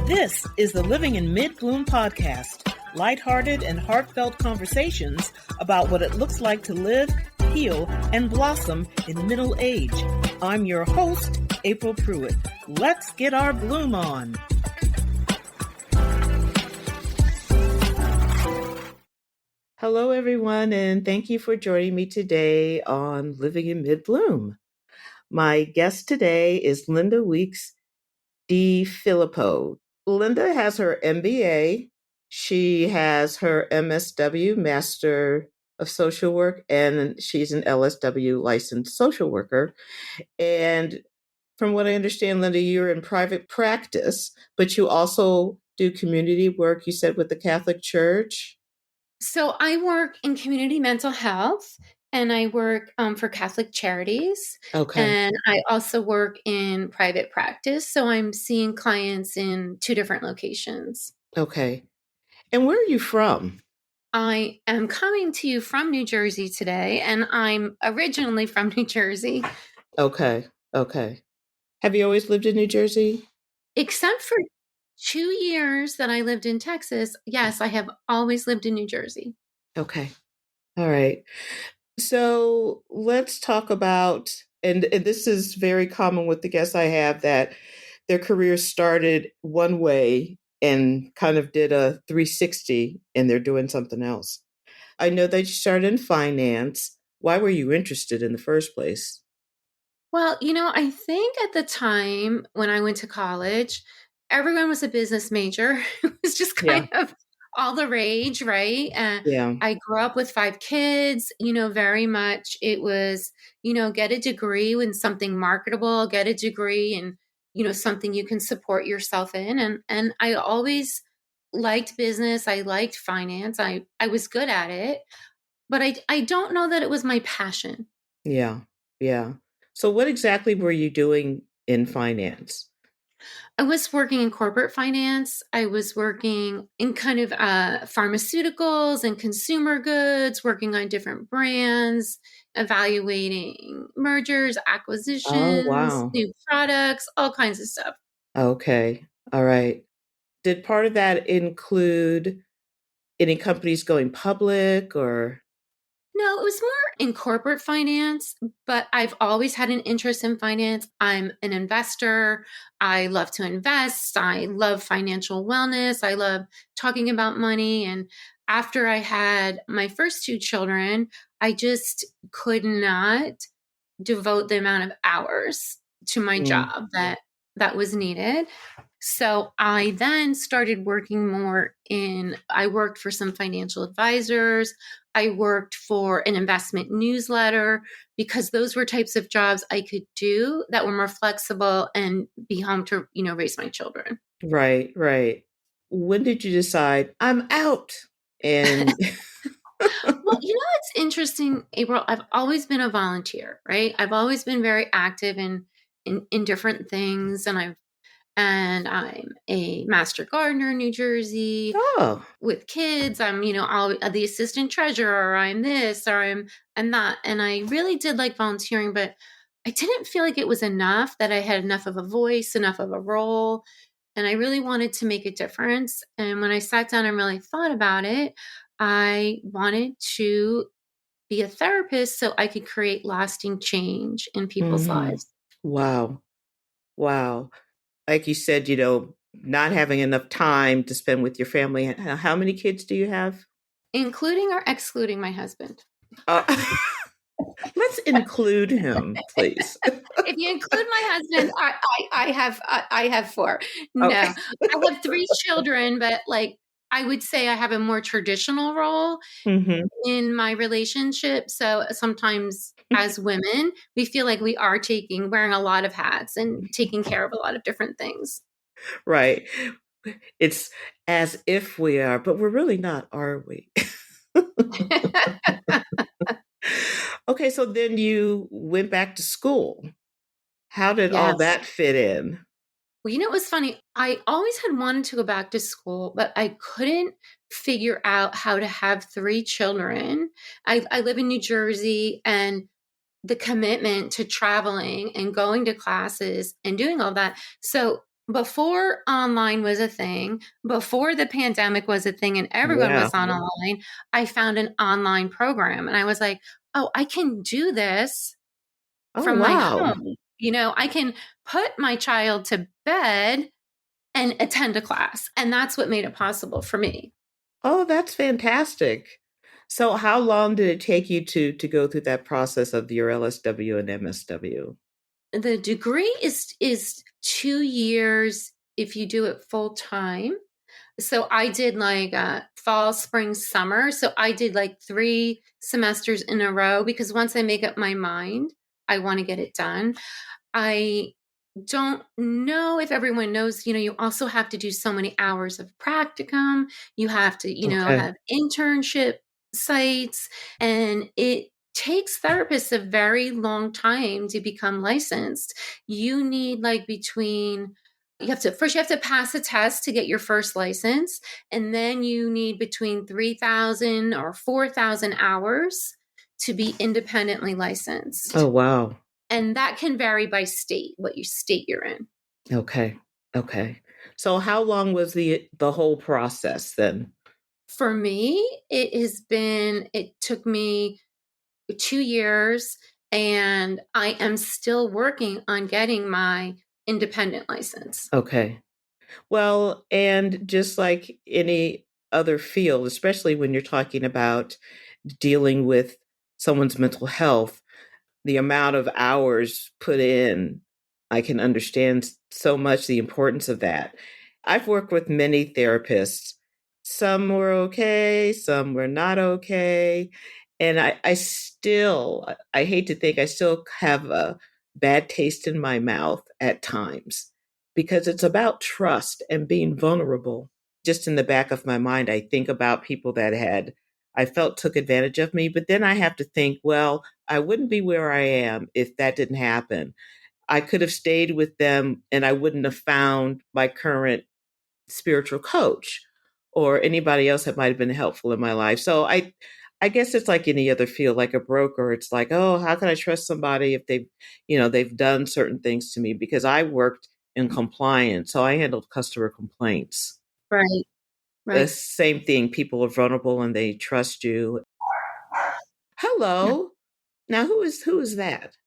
This is the Living in Mid-Bloom podcast, lighthearted and heartfelt conversations about what it looks like to live, heal, and blossom in middle age. I'm your host, April Pruitt. Let's get our bloom on. Hello, everyone, and thank you for joining me today on Living in Mid-Bloom. My guest today is Linda Weeks Di Filippo. Linda has her MBA. She has her MSW, Master of Social Work, and she's an LSW licensed social worker. And from what I understand, Linda, you're in private practice, but you also do community work, you said, with the Catholic Church. So I work in community mental health, and I work for Catholic Charities. Okay. And I also work in private practice. So I'm seeing clients in 2 different locations. Okay. And where are you from? I am coming to you from New Jersey today, and I'm originally from New Jersey. Okay. Have you always lived in New Jersey? Except for 2 years that I lived in Texas. Yes, I have always lived in New Jersey. Okay. All right. So let's talk about, and this is very common with the guests I have, that their careers started one way and kind of did a 360 and they're doing something else. I know that you started in finance. Why were you interested in the first place? Well, I think at the time when I went to college, everyone was a business major. It was just kind of all the rage, right? Yeah. I grew up with 5 kids, very much it was, get a degree in something marketable, get a degree in, something you can support yourself in. And I always liked business. I liked finance. I was good at it, but I don't know that it was my passion. Yeah. So what exactly were you doing in finance? I was working in corporate finance. I was working in kind of pharmaceuticals and consumer goods, working on different brands, evaluating mergers, acquisitions, Oh, wow. new products, all kinds of stuff. Okay. All right. Did part of that include any companies going public or? No, it was more in corporate finance, but I've always had an interest in finance. I'm an investor. I love to invest. I love financial wellness. I love talking about money. And after I had my first 2 children, I just could not devote the amount of hours to my job that was needed. So I then started working more I worked for some financial advisors. I worked for an investment newsletter because those were types of jobs I could do that were more flexible and be home to, raise my children. Right. When did you decide I'm out? And Well, it's interesting, April. I've always been a volunteer, right? I've always been very active in different things, and I'm a master gardener in New Jersey with kids. I'm, the assistant treasurer, or I'm this, or I'm that. And I really did like volunteering, but I didn't feel like it was enough, that I had enough of a voice, enough of a role. And I really wanted to make a difference. And when I sat down and really thought about it, I wanted to be a therapist so I could create lasting change in people's lives. Wow. Like you said, not having enough time to spend with your family. How many kids do you have? Including or excluding my husband? Let's include him, please. If you include my husband, I have 4. No, Okay. I have 3 children, but I would say I have a more traditional role in my relationship. So sometimes as women, we feel like we are wearing a lot of hats and taking care of a lot of different things. Right. It's as if we are, but we're really not, are we? Okay, so then you went back to school. How did all Yes. that fit in? Well, it was funny. I always had wanted to go back to school, but I couldn't figure out how to have 3 children. I live in New Jersey, and the commitment to traveling and going to classes and doing all that. So before online was a thing, before the pandemic was a thing and everyone Yeah. was on online, I found an online program and I was like, oh, I can do this Oh, from my wow. home. You know, I can put my child to bed and attend a class. And that's what made it possible for me. Oh, that's fantastic. So how long did it take you to go through that process of your LSW and MSW? The degree is 2 years if you do it full time. So I did like fall, spring, summer. So I did like 3 semesters in a row because once I make up my mind, I want to get it done. I don't know if everyone knows, you also have to do so many hours of practicum. You have to, Okay. have internship sites, and it takes therapists a very long time to become licensed. You need like between you have to pass a test to get your first license, and then you need between 3,000 or 4,000 hours to be independently Oh, licensed. wow. And that can vary by state, what you state you're in. Okay. Okay. So how long was the whole process then? For me, it took me 2 years, and I am still working on getting my independent license. Okay. Well, and just like any other field, especially when you're talking about dealing with someone's mental health, the amount of hours put in, I can understand so much the importance of that. I've worked with many therapists. Some were okay, some were not okay. And I still, I hate to think, I still have a bad taste in my mouth at times because it's about trust and being vulnerable. Just in the back of my mind, I think about people that I felt took advantage of me, but then I have to think, well, I wouldn't be where I am if that didn't happen. I could have stayed with them and I wouldn't have found my current spiritual coach or anybody else that might have been helpful in my life. So I guess it's like any other field, like a broker. It's like, oh, how can I trust somebody if they've done certain things to me? Because I worked in compliance, so I handled customer complaints. Right, The right. same thing, people are vulnerable and they trust you. Hello. Now who is that?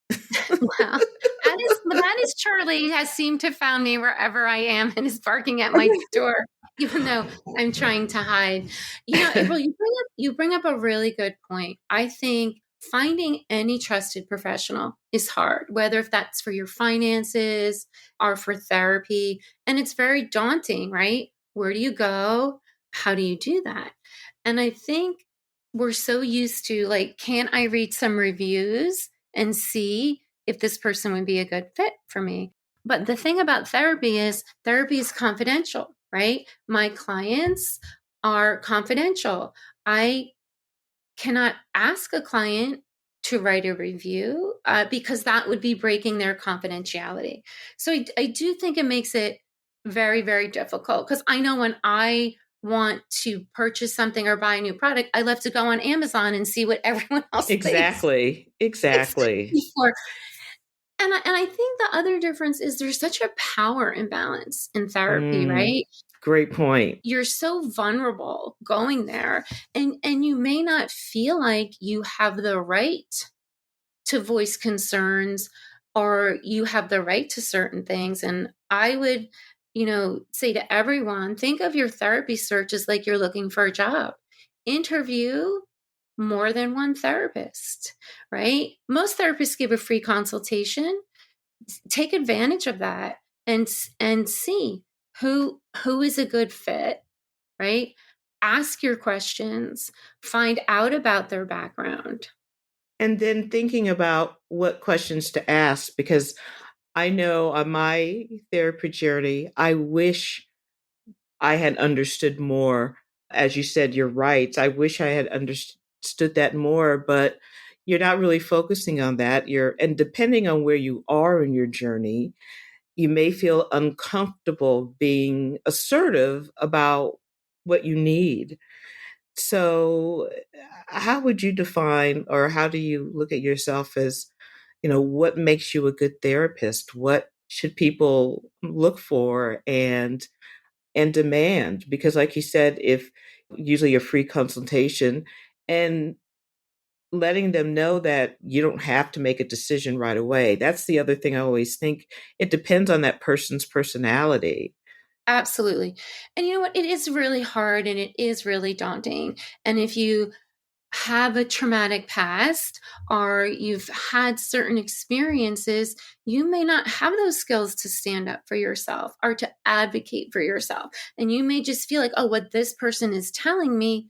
Well, that is Charlie has seemed to found me wherever I am and is barking at my door, even though I'm trying to hide. April, you bring up a really good point. I think finding any trusted professional is hard, whether if that's for your finances or for therapy, and it's very daunting, right? Where do you go? How do you do that? And I think we're so used to like, can I read some reviews and see if this person would be a good fit for me? But the thing about therapy is confidential, right? My clients are confidential. I cannot ask a client to write a review because that would be breaking their confidentiality. So I do think it makes it very, very difficult because I know when I want to purchase something or buy a new product, I love to go on Amazon and see what everyone else thinks Exactly. Exactly. before. And I think the other difference is there's such a power imbalance in therapy, Mm, right? great point. You're so vulnerable going there, and you may not feel like you have the right to voice concerns or you have the right to certain things. And I would, say to everyone, think of your therapy search as like you're looking for a job. Interview more than one therapist, right? Most therapists give a free consultation. Take advantage of that and see who is a good fit, right? Ask your questions, find out about their background. And then thinking about what questions to ask, because I know on my therapy journey, I wish I had understood more. As you said, your rights. I wish I had understood that more, but you're not really focusing on that. And depending on where you are in your journey, you may feel uncomfortable being assertive about what you need. So, how would you define, or how do you look at yourself as, what makes you a good therapist? What should people look for and demand? Because like you said, if usually a free consultation, and letting them know that you don't have to make a decision right away. That's the other thing I always think. It depends on that person's personality. Absolutely. And you know what? It is really hard and it is really daunting. And if you have a traumatic past or you've had certain experiences, you may not have those skills to stand up for yourself or to advocate for yourself. And you may just feel like, oh, what this person is telling me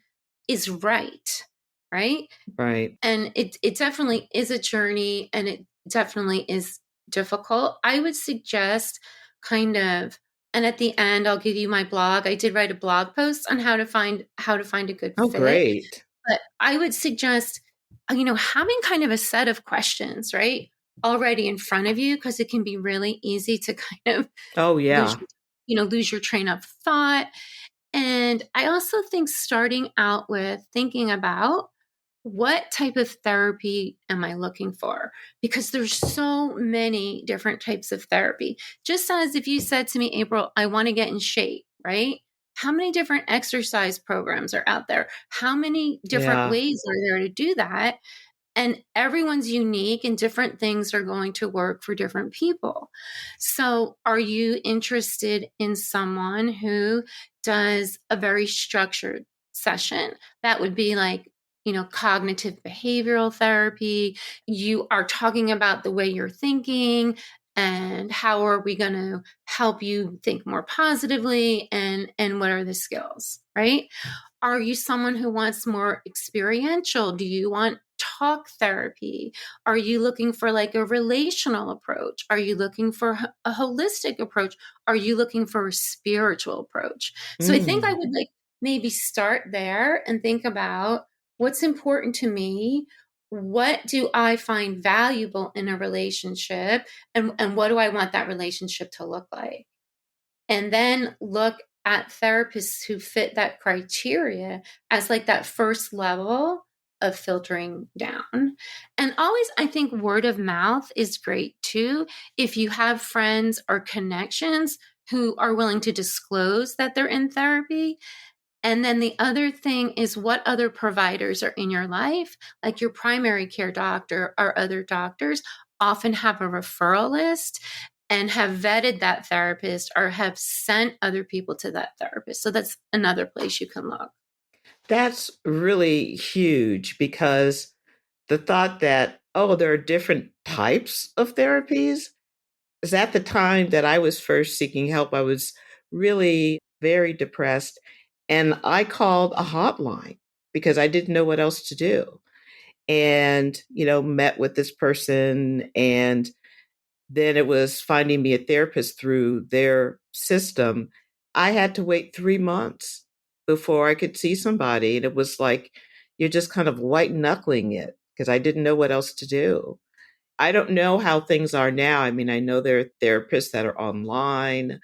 is right. Right. Right. And it definitely is a journey and it definitely is difficult. I would suggest kind of, and at the end I'll give you my blog. I did write a blog post on how to find a good Oh, fit. great. But I would suggest, having kind of a set of questions, right? Already in front of you, because it can be really easy to kind of Oh, lose, yeah. lose your train of thought. And I also think starting out with thinking about what type of therapy am I looking for? Because there's so many different types of therapy. Just as if you said to me, April, I want to get in shape, right? How many different exercise programs are out there? How many different Yeah. ways are there to do that? And everyone's unique and different things are going to work for different people. So, are you interested in someone who does a very structured session? That would be like, cognitive behavioral therapy. You are talking about the way you're thinking and how are we going to help you think more positively and what are the skills, right? Are you someone who wants more experiential? Do you want talk therapy? Are you looking for like a relational approach? Are you looking for a holistic approach? Are you looking for a spiritual approach? So I think I Mm. would like maybe start there and think about what's important to me. What do I find valuable in a relationship? And what do I want that relationship to look like? And then look at therapists who fit that criteria as like that first level of filtering down. And always, I think word of mouth is great too. If you have friends or connections who are willing to disclose that they're in therapy. And then the other thing is what other providers are in your life, like your primary care doctor or other doctors, often have a referral list and have vetted that therapist or have sent other people to that therapist. So that's another place you can look. That's really huge because the thought that, oh, there are different types of therapies. Is at the time that I was first seeking help, I was really very depressed. And I called a hotline because I didn't know what else to do. And, met with this person. And then it was finding me a therapist through their system. I had to wait 3 months before I could see somebody. And it was like, you're just kind of white knuckling it because I didn't know what else to do. I don't know how things are now. I mean, I know there are therapists that are online.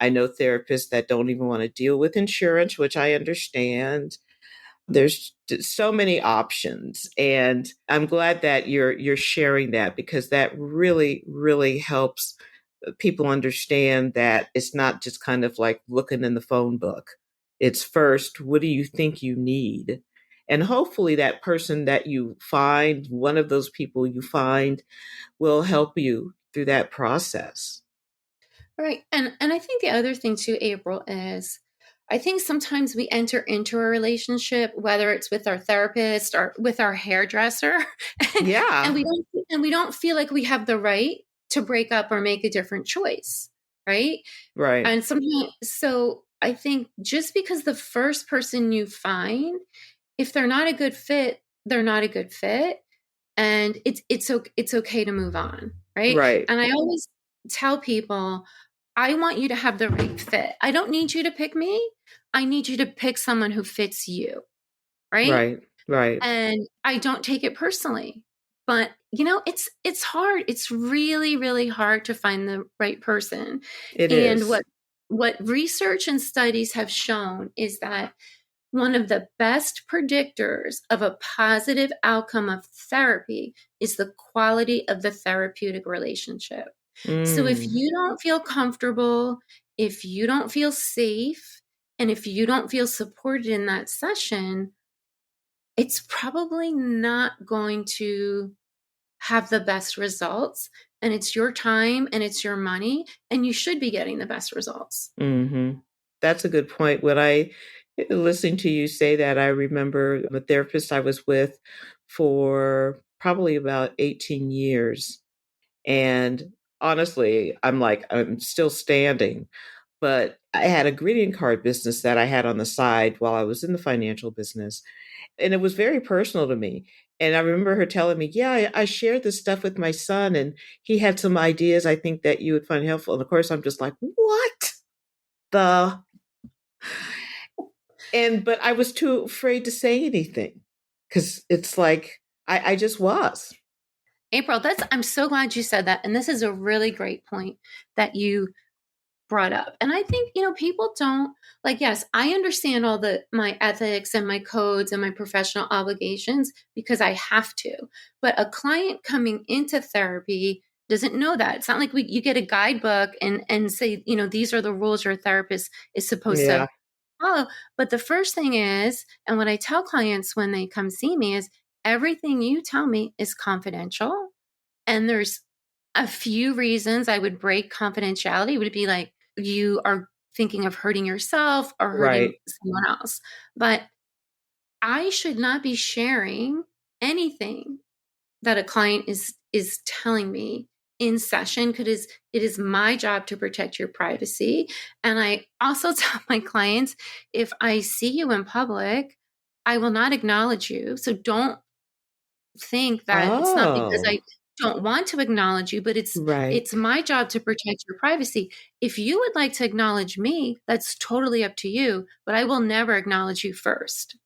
I know therapists that don't even want to deal with insurance, which I understand. There's so many options, and I'm glad that you're sharing that because that really really helps people understand that it's not just kind of like looking in the phone book. It's first, what do you think you need? And hopefully that person that you find, one of those people you find, will help you through that process. Right. And I think the other thing too, April, is I think sometimes we enter into a relationship, whether it's with our therapist or with our hairdresser, and Yeah, we don't feel like we have the right to break up or make a different choice. Right. right, And sometimes so I think just because the first person you find, if they're not a good fit, they're not a good fit. And it's okay to move on. Right. right, And I always tell people I want you to have the right fit. I don't need you to pick me. I need you to pick someone who fits you, right? right, right. And I don't take it personally. But it's hard. It's really really hard to find the right person. It And is. what research and studies have shown is that one of the best predictors of a positive outcome of therapy is the quality of the therapeutic relationship. So if Mm, you don't feel comfortable, if you don't feel safe, and if you don't feel supported in that session, it's probably not going to have the best results. And it's your time and it's your money, and you should be getting the best results. hmm. That's a good point. When I listening to you say that, I remember a therapist I was with for probably about 18 years. And honestly, I'm like, I'm still standing. But I had a greeting card business that I had on the side while I was in the financial business. And it was very personal to me. And I remember her telling me, yeah, I shared this stuff with my son, and he had some ideas I think that you would find helpful. And of course, I'm just like, what the? But I was too afraid to say anything because it's like, I just was. April, I'm so glad you said that. And this is a really great point that you brought up. And I think, people don't like, yes, I understand all my ethics and my codes and my professional obligations because I have to. But a client coming into therapy doesn't know that. It's not like you get a guidebook and say, these are the rules your therapist is supposed Yeah. to follow. But the first thing is, and what I tell clients when they come see me is everything you tell me is confidential. And there's a few reasons I would break confidentiality would be like you are thinking of hurting yourself or hurting Right. someone else. But I should not be sharing anything that a client is telling me in session because it is my job to protect your privacy. And I also tell my clients, if I see you in public, I will not acknowledge you. So don't think that it's not because Oh, I don't want to acknowledge you, but right. it's my job to protect your privacy. If you would like to acknowledge me, that's totally up to you, but I will never acknowledge you first.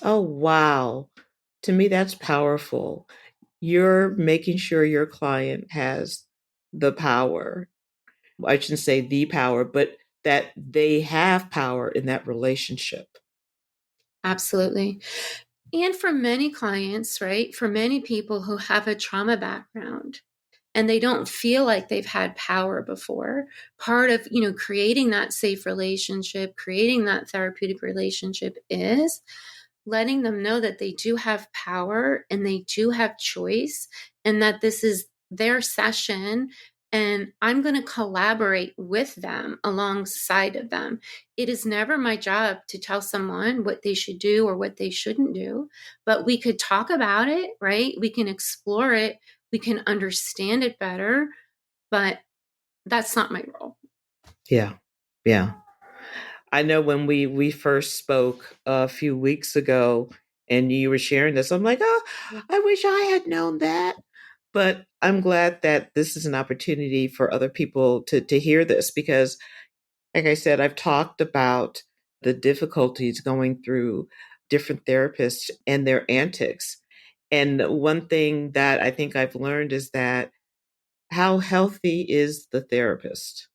Oh, wow. To me, that's powerful. You're making sure your client has the power. I shouldn't say the power, but that they have power in that relationship. Absolutely. And for many clients, right? For many people who have a trauma background and they don't feel like they've had power before, part of, creating that safe relationship, creating that therapeutic relationship is letting them know that they do have power and they do have choice and that this is their session and I'm going to collaborate with them alongside of them. It is never my job to tell someone what they should do or what they shouldn't do, but we could talk about it, right? We can explore it, we can understand it better, but that's not my role. Yeah. Yeah. I know when we first spoke a few weeks ago and you were sharing this, I'm like, oh, I wish I had known that. But I'm glad that this is an opportunity for other people to hear this because, like I said, I've talked about the difficulties going through different therapists and their antics. And one thing that I think I've learned is that how healthy is the therapist?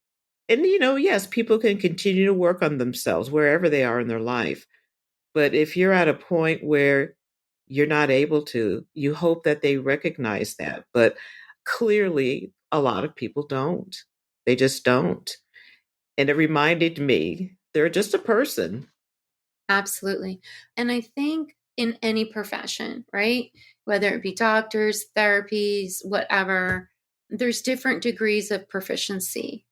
And, yes, people can continue to work on themselves wherever they are in their life. But if you're at a point where you're not able to, you hope that they recognize that. But clearly, a lot of people don't. They just don't. And it reminded me they're just a person. Absolutely. And I think in any profession, right? Whether it be doctors, therapies, whatever, there's different degrees of proficiency.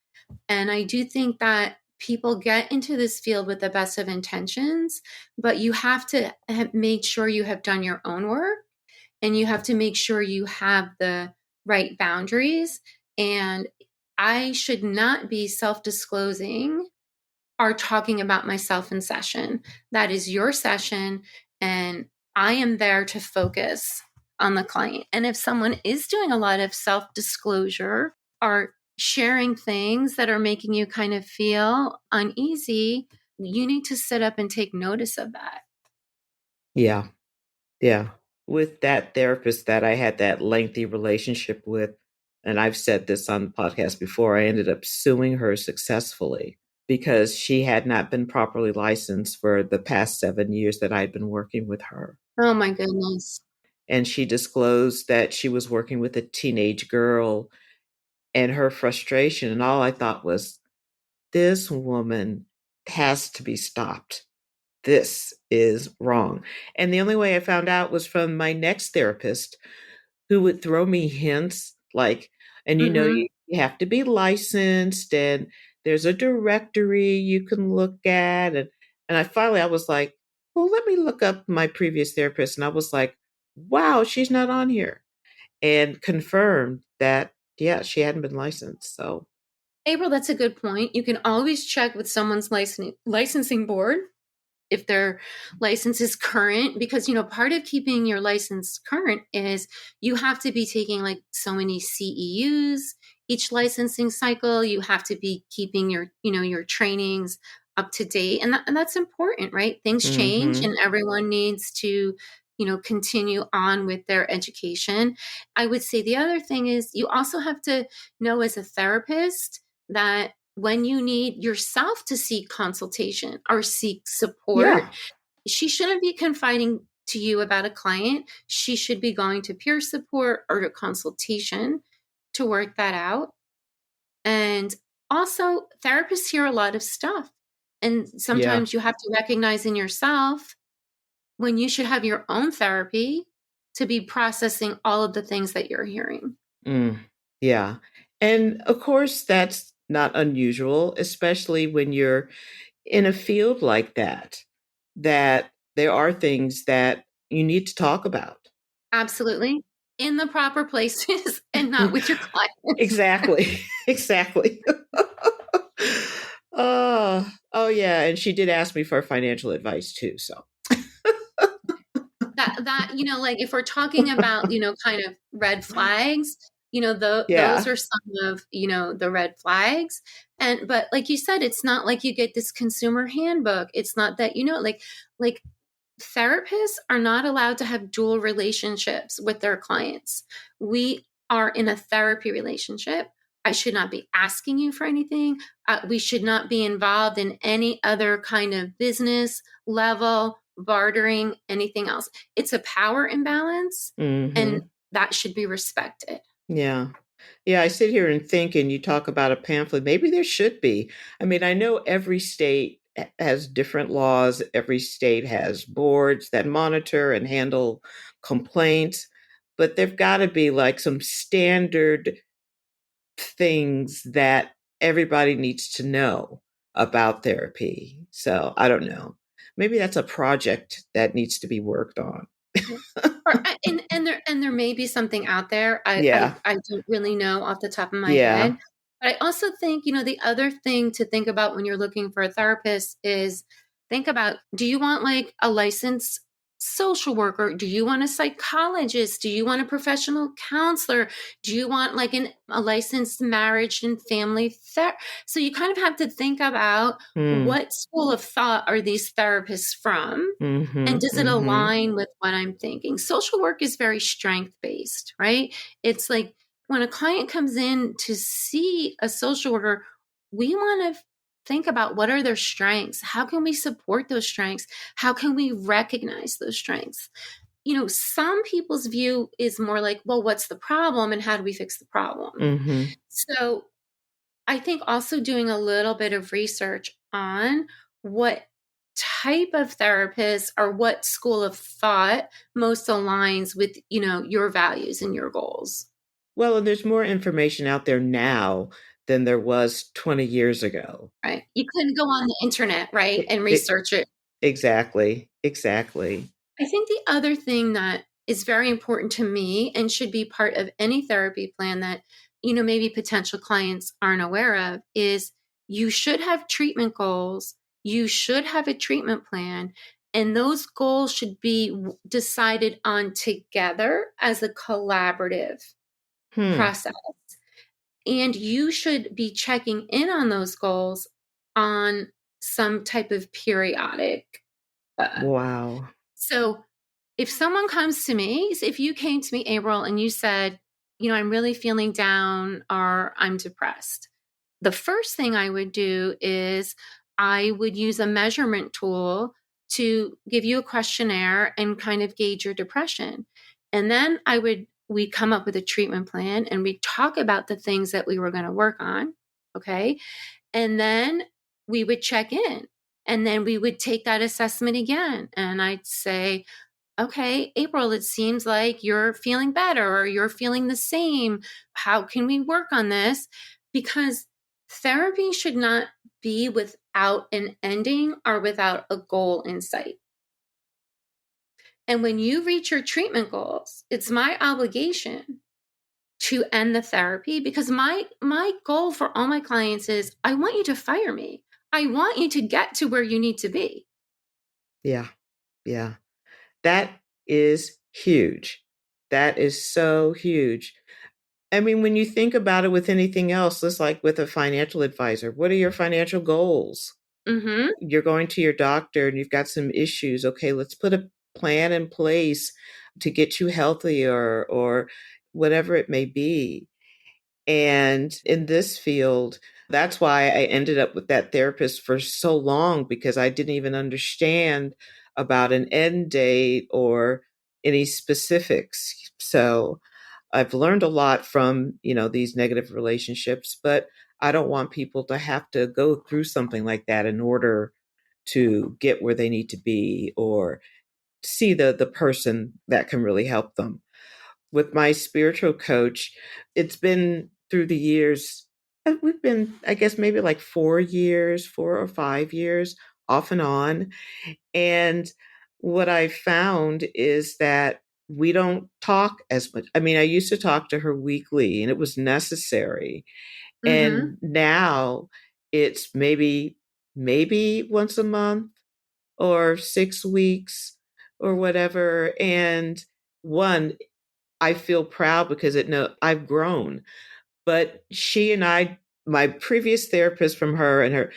And I do think that people get into this field with the best of intentions, but you have to make sure you have done your own work and you have to make sure you have the right boundaries. And I should not be self disclosing are talking about myself in session. That is your session, and I am there to focus on the client. And if someone is doing a lot of self disclosure or sharing things that are making you kind of feel uneasy, you need to sit up and take notice of that. Yeah. Yeah. With that therapist that I had that lengthy relationship with, and I've said this on the podcast before, I ended up suing her successfully because she had not been properly licensed for the past 7 years that I'd been working with her. Oh my goodness. And she disclosed that she was working with a teenage girl and her frustration. And all I thought was, this woman has to be stopped. This is wrong. And the only way I found out was from my next therapist, who would throw me hints like, and Mm-hmm. you have to be licensed, and there's a directory you can look at. And I was like, well, let me look up my previous therapist. And I was like, wow, she's not on here. And confirmed that, yeah, she hadn't been licensed. So, April, that's a good point. You can always check with someone's licensing board if their license is current, because part of keeping your license current is you have to be taking like so many CEUs each licensing cycle. You have to be keeping your trainings up to date, and that's important, right? Things change mm-hmm. and everyone needs to continue on with their education. I would say the other thing is you also have to know as a therapist that when you need yourself to seek consultation or seek support, Yeah. she shouldn't be confiding to you about a client. She should be going to peer support or to consultation to work that out. And also, therapists hear a lot of stuff. And Yeah. sometimes you have to recognize in yourself when you should have your own therapy to be processing all of the things that you're hearing. Mm, yeah. And of course, that's not unusual, especially when you're in a field like that there are things that you need to talk about. Absolutely. In the proper places and not with your clients. Exactly. Exactly. Oh yeah, and she did ask me for financial advice too, so. That like if we're talking about kind of red flags, those Yeah. are some of the red flags. And but like you said, it's not like you get this consumer handbook. It's not that like therapists are not allowed to have dual relationships with their clients. We are in a therapy relationship. I should not be asking you for anything. We should not be involved in any other kind of business level, bartering, anything else. It's a power imbalance, and Mhm. that should be respected. Yeah. Yeah, I sit here and think, and you talk about a pamphlet. Maybe there should be. I mean, I know every state has different laws. Every state has boards that monitor and handle complaints, but there've got to be like some standard things that everybody needs to know about therapy. So I don't know. Maybe that's a project that needs to be worked on. Yeah. Or and there may be something out there. I, I Yeah. I don't really know off the top of my Yeah. head. But I also think, the other thing to think about when you're looking for a therapist is think about, do you want like a licensed social worker? Do you want a psychologist? Do you want a professional counselor? Do you want like a licensed marriage and family therapist? So you kind of have to think about Mm. what school of thought are these therapists from? And Mhm. does it Mhm. align with what I'm thinking? Social work is very strength based, right? It's like when a client comes in to see a social worker, we want to think about what are their strengths? How can we support those strengths? How can we recognize those strengths? Some people's view is more like, well, what's the problem and how do we fix the problem? Mhm. So I think also doing a little bit of research on what type of therapist or what school of thought most aligns with, your values and your goals. Well, and there's more information out there now than there was 20 years ago. Right. You couldn't go on the internet, right, It, and it, research it. exactly. Exactly. I think the other thing that is very important to me and should be part of any therapy plan that, maybe potential clients aren't aware of is you should have treatment goals. You should have a treatment plan. And those goals should be decided on together as a collaborative Hmm. process. And you should be checking in on those goals on some type of periodic. Uh, Wow. so if someone comes to me, so if you came to me, April, and you said, I'm really feeling down or I'm depressed, the first thing I would do is I would use a measurement tool to give you a questionnaire and kind of gauge your depression. And then I would we come up with a treatment plan and we talk about the things that we were going to work on. Okay. And then we would check in and then we would take that assessment again. And I'd say, okay, April, it seems like you're feeling better or you're feeling the same. How can we work on this? Because therapy should not be without an ending or without a goal in sight. And when you reach your treatment goals, it's my obligation to end the therapy, because my goal for all my clients is I want you to fire me. I want you to get to where you need to be. Yeah. Yeah. That is huge. That is so huge. I mean, when you think about it with anything else, it's like with a financial advisor. What are your financial goals? Mm-hmm. You're going to your doctor and you've got some issues. Okay, let's put a plan in place to get you healthy or whatever it may be. And in this field, that's why I ended up with that therapist for so long, because I didn't even understand about an end date or any specifics. So I've learned a lot from, these negative relationships, but I don't want people to have to go through something like that in order to get where they need to be or see the person that can really help them. With my spiritual coach, it's been through the years, we've been, I guess, maybe like 4 years, 4 or 5 years off and on. And what I found is that we don't talk as much. I mean, I used to talk to her weekly and it was necessary. Mm-hmm. And now it's maybe once a month or 6 weeks or whatever. And one, I feel proud because I've grown. But she and I, my previous therapist from her and her,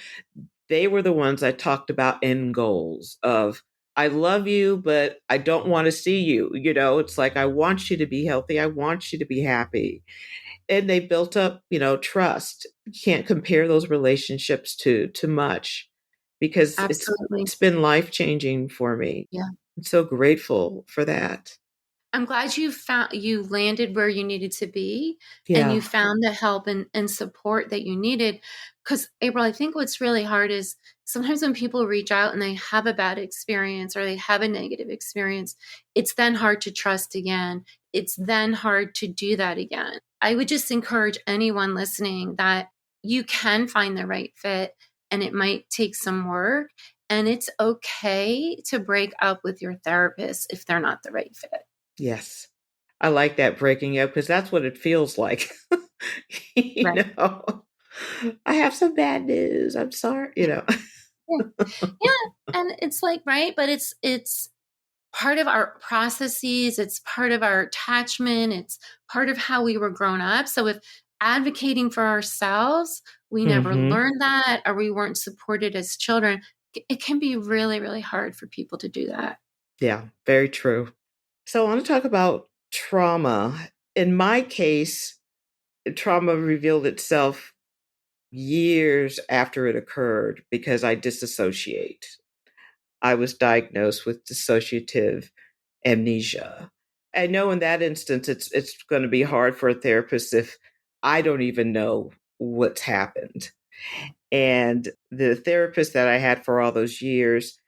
they were the ones I talked about end goals of I love you, but I don't want to see you. It's like I want you to be healthy. I want you to be happy. And they built up, trust. You can't compare those relationships to much because Absolutely. it's been life changing for me. Yeah. I'm so grateful for that. I'm glad you landed where you needed to be and you Yeah. found the help and support that you needed. Because April, I think what's really hard is sometimes when people reach out and they have a bad experience or they have a negative experience, it's then hard to trust again. It's then hard to do that again. I would just encourage anyone listening that you can find the right fit and it might take some work. And it's okay to break up with your therapist if they're not the right fit. Yes. I like that breaking up because that's what it feels like. you Right. know, I have some bad news. I'm sorry, Yeah. Yeah. And it's like, right, but it's part of our processes, it's part of our attachment, it's part of how we were grown up. So if advocating for ourselves, we never hmm learned that or we weren't supported as children, it can be really, really hard for people to do that. Yeah, very true. So I want to talk about trauma. In my case, trauma revealed itself years after it occurred because I disassociate. I was diagnosed with dissociative amnesia. I know in that instance it's going to be hard for a therapist if I don't even know what's happened. And the therapist that I had for all those years,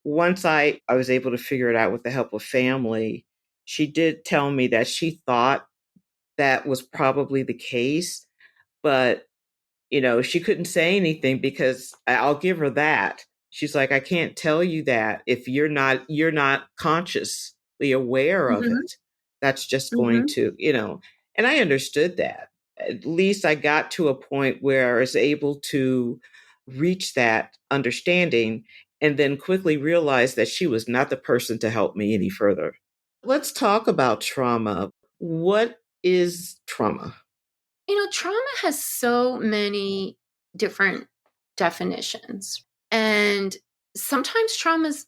once I was able to figure it out with the help of family, she did tell me that she thought that was probably the case, but she couldn't say anything because I'll give her that. She's like, I can't tell you that if you're not consciously aware of Hmm. it. That's just going Hmm. to. And I understood that. At least I got to a point where I was able to reach that understanding and then quickly realize that she was not the person to help me any further. Let's talk about trauma. What is trauma? Trauma has so many different definitions. And sometimes trauma is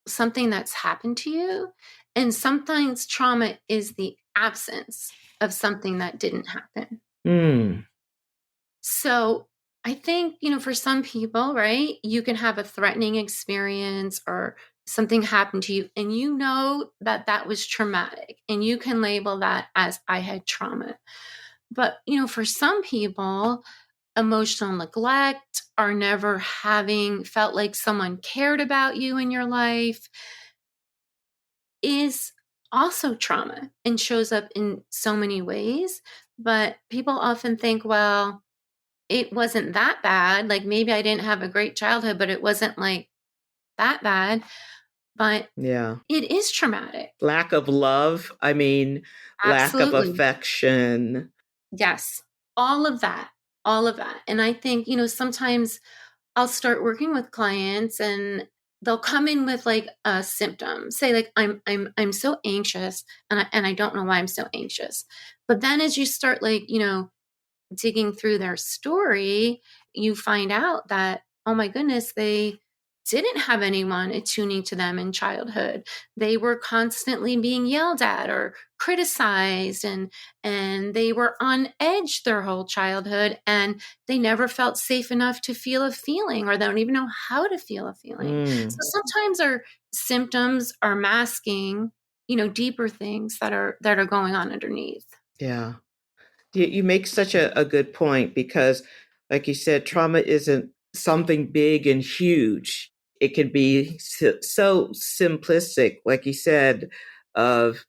something that's happened to you, and sometimes trauma is the absence of something that didn't happen. Hmm. So I think, for some people, right, you can have a threatening experience or something happened to you and you know that that was traumatic and you can label that as I had trauma. But, for some people, emotional neglect or never having felt like someone cared about you in your life is also trauma and shows up in so many ways. But people often think, well, it wasn't that bad. Like maybe I didn't have a great childhood, but it wasn't like that bad. But Yeah. it is traumatic. Lack of love. I mean, lack of Absolutely. affection. Yes. All of that. All of that. And I think, sometimes I'll start working with clients and they'll come in with like a symptom, say like I'm so anxious and I don't know why I'm so anxious. But then as you start like, digging through their story, you find out that, oh my goodness, they didn't have anyone attuning to them in childhood. They were constantly being yelled at or criticized and they were on edge their whole childhood and they never felt safe enough to feel a feeling or they don't even know how to feel a feeling. So Mm, sometimes our symptoms are masking, deeper things that are going on underneath. yeah. You make such a good point because, like you said, trauma isn't something big and huge. It can be so simplistic, like you said, of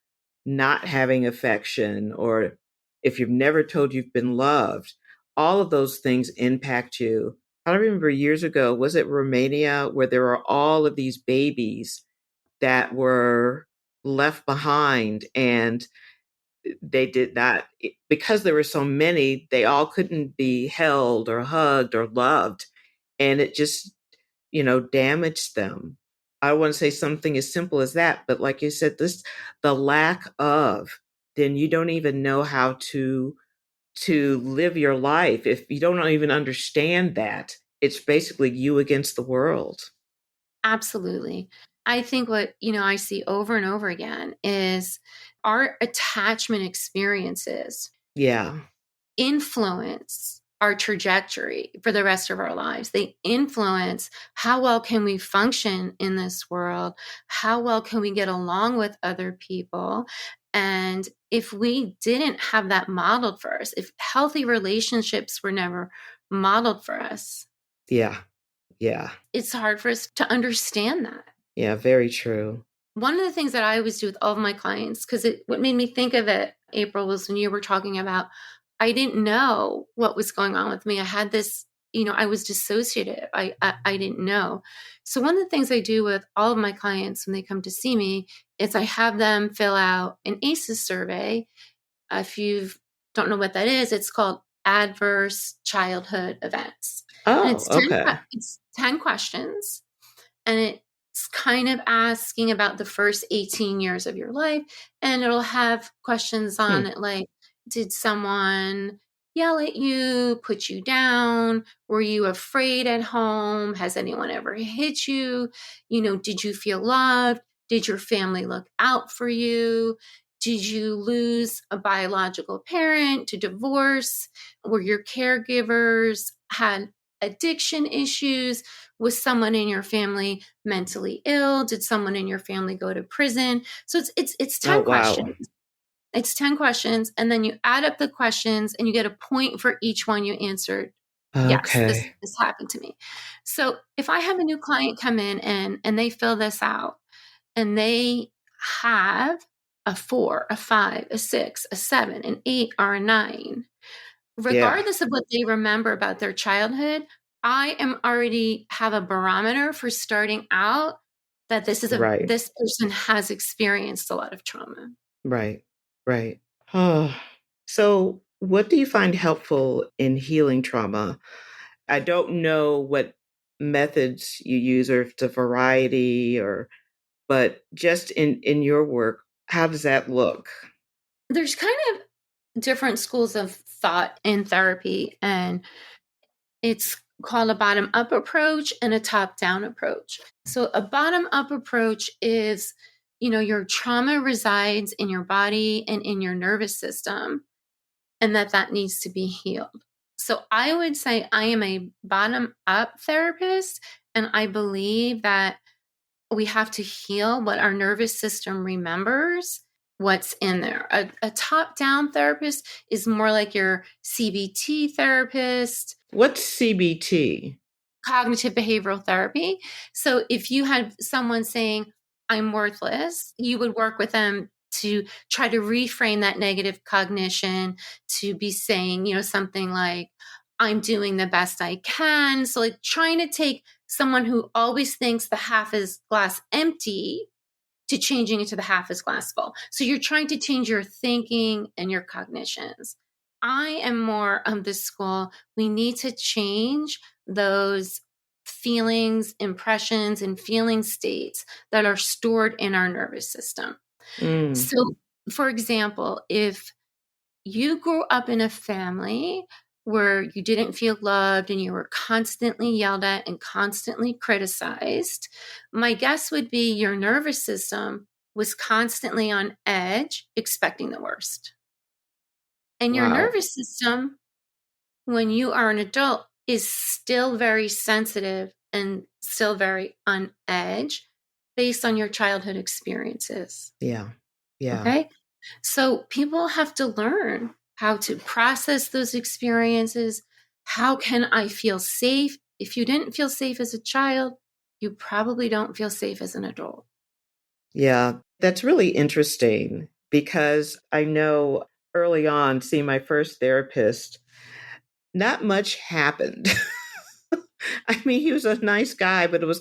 not having affection, or if you've never told you've been loved, all of those things impact you. I remember years ago, was it Romania, where there were all of these babies that were left behind and they did not, because there were so many, they all couldn't be held or hugged or loved, and it just damaged them. I want to say something as simple as that, but like you said, this, the lack of, then you don't even know how to live your life if you don't even understand that it's basically you against the world. Absolutely. I think what, I see over and over again is our attachment experiences Yeah. influence our trajectory for the rest of our lives. They influence how well can we function in this world? How well can we get along with other people? And if we didn't have that modeled for us, if healthy relationships were never modeled for us, Yeah. Yeah. it's hard for us to understand that. Yeah, very true. One of the things that I always do with all of my clients, because what made me think of it, April, was when you were talking about, I didn't know what was going on with me. I had this, I was dissociative. I didn't know. So one of the things I do with all of my clients when they come to see me is I have them fill out an ACEs survey. If you don't know what that is, it's called Adverse Childhood Events, and Oh, okay. it's 10 questions and it's kind of asking about the first 18 years of your life, and it'll have questions on Hmm. it like, did someone yell at you, put you down, were you afraid at home, has anyone ever hit you, did you feel loved, did your family look out for you, did you lose a biological parent to divorce, were your caregivers had addiction issues, was someone in your family mentally ill? Did someone in your family go to prison? So it's Oh, 10 wow. questions. It's 10 questions and then you add up the questions and you get a point for each one you answered. Yes, this Okay. this happened to me. So if I have a new client come in and they fill this out and they have a 4, a 5, a 6, a 7, an 8, or a 9, Yeah. regardless of what they remember about their childhood, I am already have a barometer for starting out that Right. this person has experienced a lot of trauma. Right. Right. Oh. So, what do you find helpful in healing trauma? I don't know what methods you use, or if it's a variety, or but just in your work, how does that look? There's kind of different schools of thought in therapy, and it's called a bottom up approach and a top down approach. So, a bottom up approach is, your trauma resides in your body and in your nervous system and that needs to be healed. So I would say I am a bottom up therapist, and I believe that we have to heal what our nervous system remembers, what's in there. A top down therapist is more like your CBT therapist, What's CBT? cognitive behavioral therapy. So if you had someone saying, I'm worthless, you would work with them to try to reframe that negative cognition to be saying, something like, I'm doing the best I can. So, like, trying to take someone who always thinks the half is glass empty to changing it to the half is glass full. So you're trying to change your thinking and your cognitions. I am more of the school. We need to change those feelings, impressions, and feeling states that are stored in our nervous system. Mm, So, for example, if you grew up in a family where you didn't feel loved and you were constantly yelled at and constantly criticized, my guess would be your nervous system was constantly on edge, expecting the worst. And your wow. nervous system, when you are an adult, is still very sensitive and still very on edge based on your childhood experiences. Yeah. Yeah. Okay. So people have to learn how to process those experiences. How can I feel safe? If you didn't feel safe as a child, you probably don't feel safe as an adult. Yeah. That's really interesting because I know early on, seeing my first therapist, not much happened. I mean, he was a nice guy, but it was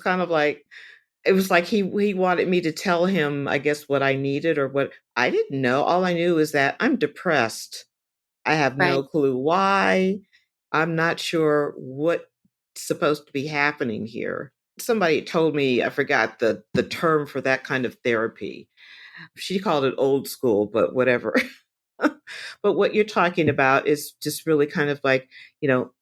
like he wanted me to tell him, I guess, what I needed or what I didn't know. All I knew is that I'm depressed. I have no Right. clue why. I'm not sure what's supposed to be happening here. Somebody told me, I forgot the term for that kind of therapy. She called it old school, but whatever. But what you're talking about is just really kind of like,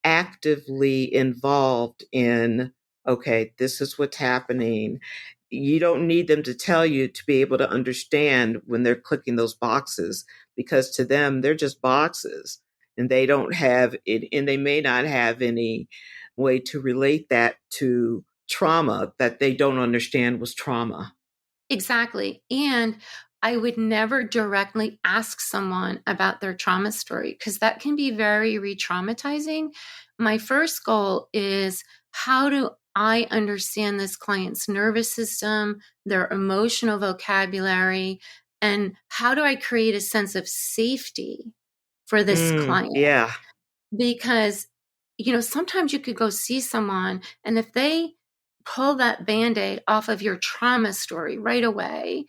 actively involved in, okay, this is what's happening. You don't need them to tell you to be able to understand when they're clicking those boxes, because to them, they're just boxes and they don't have it, and they may not have any way to relate that to trauma that they don't understand was trauma. Exactly. And I would never directly ask someone about their trauma story because that can be very re traumatizing. My first goal is, how do I understand this client's nervous system, their emotional vocabulary, and how do I create a sense of safety for this client? Yeah, Because, sometimes you could go see someone, and if they pull that band aid off of your trauma story right away,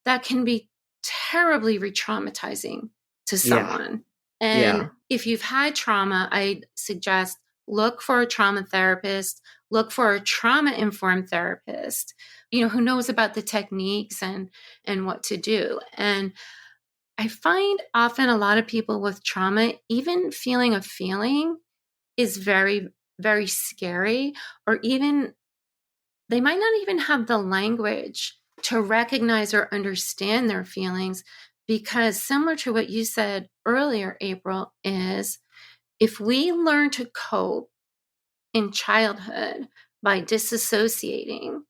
that can be terribly re traumatizing to yeah, someone. yeah, And if you've had trauma, I suggest look for a trauma therapist, look for a trauma informed therapist, who knows about the techniques and what to do. And I find often a lot of people with trauma, even feeling a feeling is very, very scary, or even they might not even have the language to recognize or understand their feelings. Because, similar to what you said earlier, April, is if we learn to cope in childhood by disassociating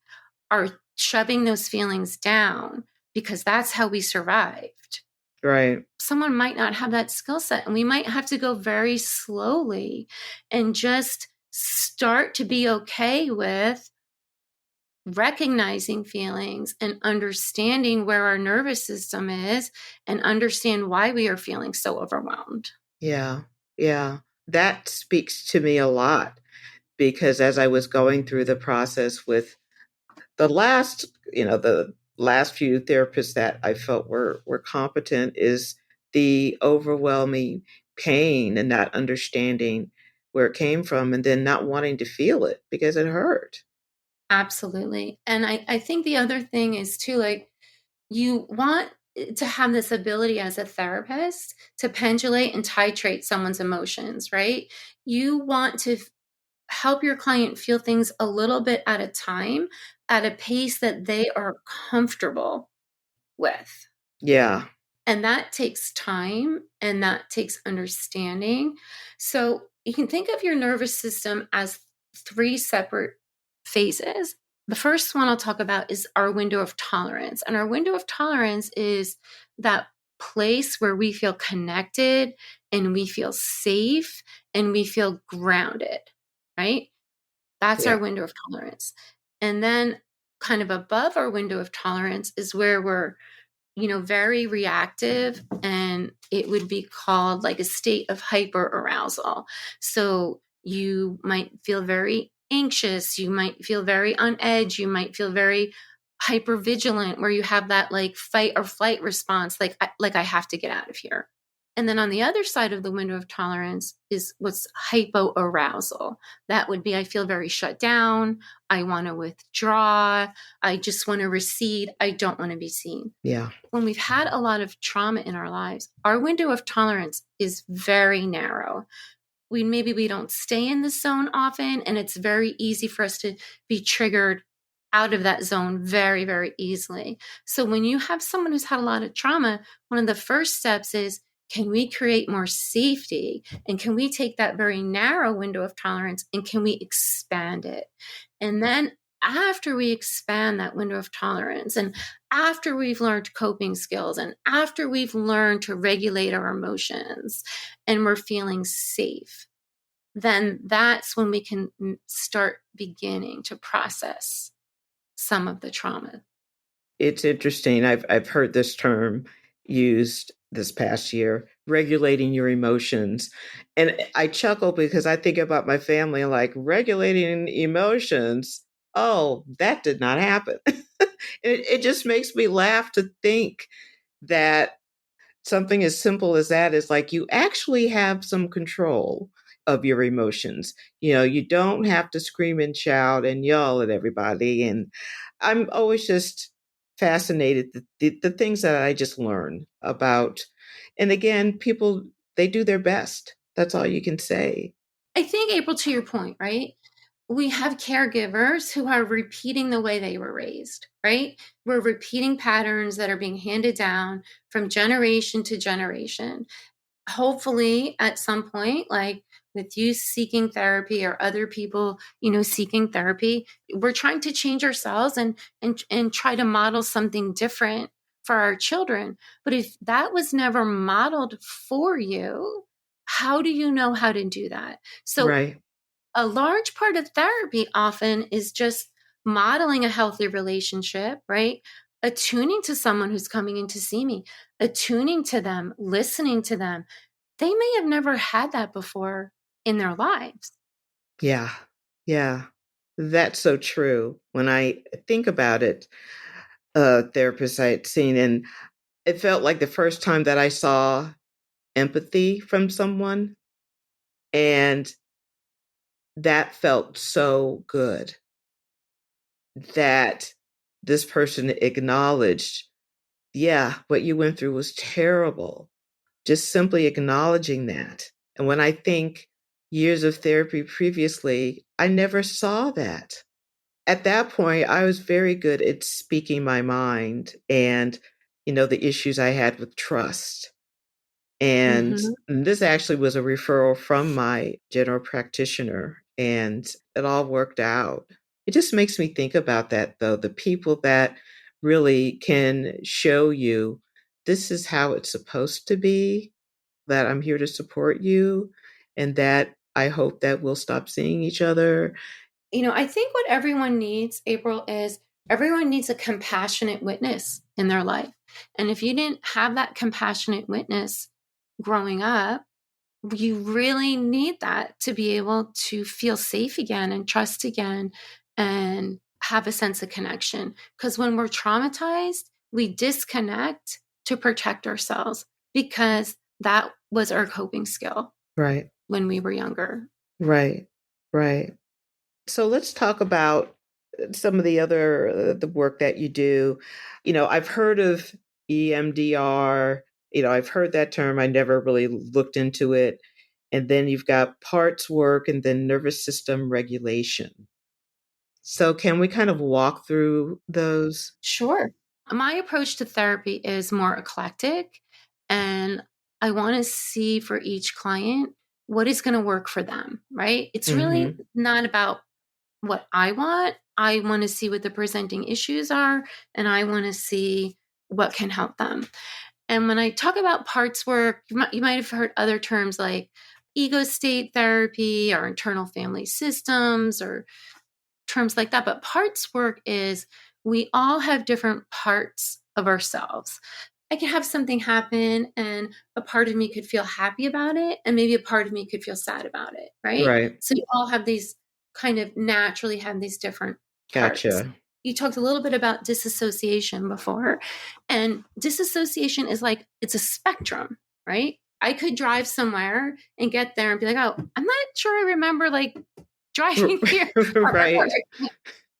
or shoving those feelings down, because that's how we survived, right. someone might not have that skill set, and we might have to go very slowly and just start to be okay with recognizing feelings and understanding where our nervous system is and understand why we are feeling so overwhelmed. Yeah, yeah. That speaks to me a lot because as I was going through the process with the last few therapists that I felt were competent, is the overwhelming pain and not understanding where it came from and then not wanting to feel it because it hurt. Absolutely. And I think the other thing is too, like, you want to have this ability as a therapist to pendulate and titrate someone's emotions, right? You want to help your client feel things a little bit at a time at a pace that they are comfortable with. Yeah, And that takes time and that takes understanding. So you can think of your nervous system as three separate phases. The first one I'll talk about is our window of tolerance. And our window of tolerance is that place where we feel connected and we feel safe and we feel grounded, right? That's our Yeah. window of tolerance. And then kind of above our window of tolerance is where we're, very reactive, and it would be called like a state of hyper arousal. So you might feel very anxious, you might feel very on edge, you might feel very hyper vigilant, where you have that like fight or flight response, like I have to get out of here. And then on the other side of the window of tolerance is what's hypoarousal. That would be I feel very shut down, I want to withdraw, I just want to recede, I don't want to be seen. Yeah. When we've had a lot of trauma in our lives, our window of tolerance is very narrow. We don't stay in the zone often, and it's very easy for us to be triggered out of that zone very, very easily. So when you have someone who's had a lot of trauma, one of the first steps is, can we create more safety? And can we take that very narrow window of tolerance and can we expand it? And then after we expand that window of tolerance, and after we've learned coping skills, and after we've learned to regulate our emotions, and we're feeling safe, then that's when we can start beginning to process some of the trauma. It's interesting. I've heard this term used this past year, regulating your emotions. And I chuckle because I think about my family and like regulating emotions. Oh, that did not happen. It just makes me laugh to think that something as simple as that is like you actually have some control of your emotions. You don't have to scream and shout and yell at everybody. And I'm always just fascinated the things that I just learn about. And again, people, they do their best. That's all you can say. I think, April, to your point, right? We have caregivers who are repeating the way they were raised, right? We're repeating patterns that are being handed down from generation to generation. Hopefully at some point, like with you seeking therapy or other people, seeking therapy, we're trying to change ourselves and try to model something different for our children. But if that was never modeled for you, how do you know how to do that? So Right. a large part of therapy often is just modeling a healthy relationship, right? Attuning to someone who's coming in to see me, attuning to them, listening to them. They may have never had that before in their lives. Yeah. Yeah. That's so true. When I think about it, therapist I had seen, and it felt like the first time that I saw empathy from someone. And that felt so good that this person acknowledged, yeah, what you went through was terrible. Just simply acknowledging that. And when I think years of therapy previously, I never saw that. At that point, I was very good at speaking my mind and, the issues I had with trust. And Mm-hmm. this actually was a referral from my general practitioner, and it all worked out. It just makes me think about that, though, the people that really can show you this is how it's supposed to be, that I'm here to support you, and that I hope that we'll stop seeing each other. I think what everyone needs, April, is everyone needs a compassionate witness in their life. And if you didn't have that compassionate witness growing up, you really need that to be able to feel safe again and trust again and have a sense of connection. Because when we're traumatized, we disconnect to protect ourselves because that was our coping skill Right, when we were younger. right, right. So let's talk about some of the other the work that you do. I've heard of EMDR. I've heard that term. I never really looked into it. And then you've got parts work and then nervous system regulation. So can we kind of walk through those? Sure. My approach to therapy is more eclectic, and I want to see for each client what is going to work for them, right? It's really Hmm. not about what I want. I want to see what the presenting issues are, and I want to see what can help them. And when I talk about parts work, you might have heard other terms like ego state therapy or internal family systems or terms like that. But parts work is we all have different parts of ourselves. I could have something happen and a part of me could feel happy about it, and maybe a part of me could feel sad about it, right? Right. So you all have these kind of naturally have these different parts. Gotcha. You talked a little bit about disassociation before, and disassociation is like it's a spectrum, right? I could drive somewhere and get there and be like, oh, I'm not sure I remember like driving here. Or Right.